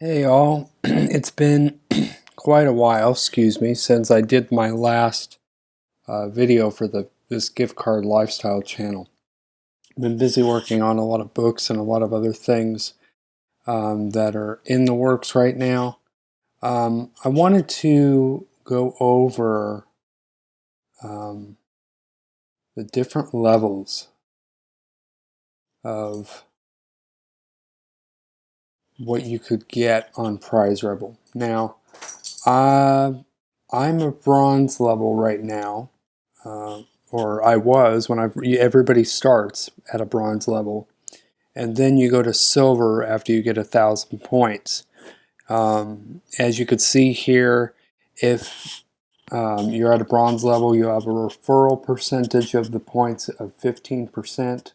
Hey all, it's been quite a while, excuse me, since I did my last video for this gift card lifestyle channel. I've been busy working on a lot of books and a lot of other things that are in the works right now. I wanted to go over the different levels of what you could get on Prizerebel. Now, I'm a bronze level right now, or I was when everybody starts at a bronze level, and then you go to silver after you get 1,000 points. As you could see here, if you're at a bronze level, you have a referral percentage of the points of 15%,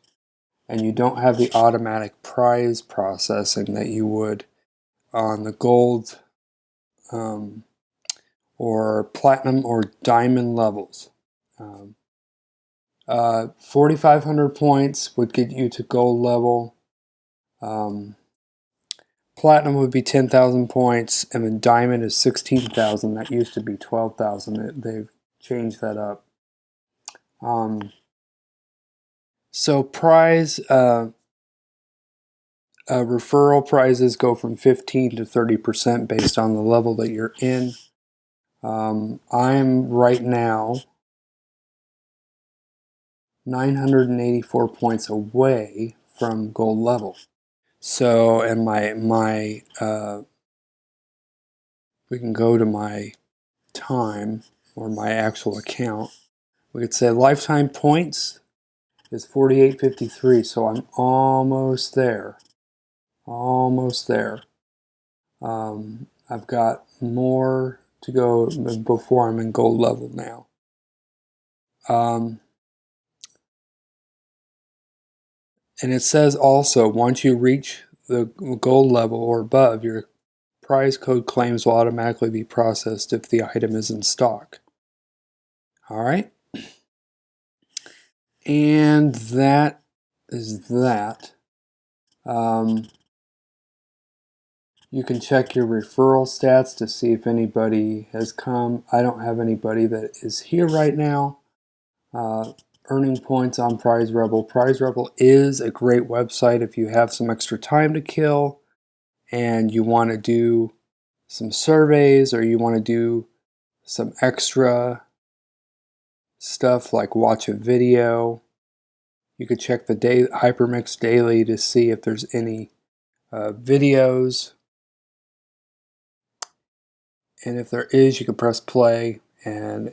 and you don't have the automatic prize processing that you would on the gold or platinum or diamond levels. 4,500 points would get you to gold level. Platinum would be 10,000 points, and then diamond is 16,000. That used to be 12,000. They've changed that up. So prize referral prizes go from 15 to 30% based on the level that you're in. I'm right now 984 points away from gold level. So, and we can go to my time or my actual account. We could say lifetime points is 4853. So I'm almost there. Almost there. I've got more to go before I'm in gold level now. And it says also, once you reach the gold level or above, your prize code claims will automatically be processed if the item is in stock. All right. And that is that. You can check your referral stats to see if anybody has come. I don't have anybody that is here right now. Earning points on Prizerebel. Prizerebel is a great website if you have some extra time to kill and you want to do some surveys or you want to do some extra stuff like watch a video. You could check the Hypermix Daily to see if there's any videos. And if there is, you can press play. And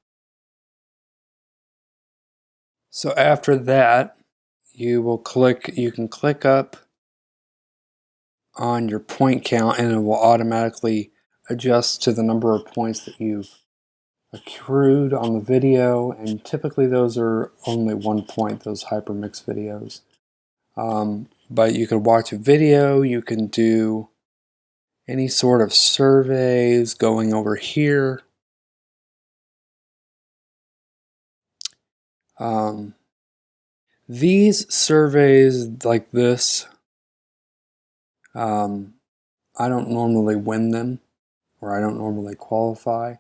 so after that, you can click up on your point count and it will automatically adjust to the number of points that you've accrued on the video, and typically those are only 1 point, those Hypermix videos. But you can watch a video, you can do any sort of surveys going over here. These surveys like this, I don't normally win them, or I don't normally qualify.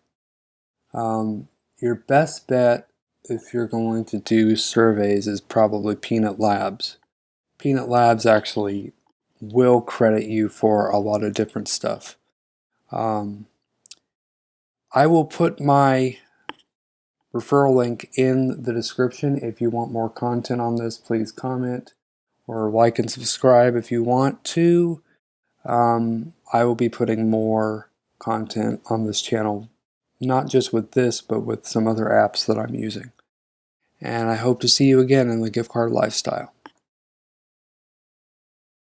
Your best bet if you're going to do surveys is probably Peanut Labs. Peanut Labs actually will credit you for a lot of different stuff. I will put my referral link in the description. If you want more content on this, please comment or like and subscribe if you want to. I will be putting more content on this channel, not just with this, but with some other apps that I'm using. And I hope to see you again in the gift card lifestyle.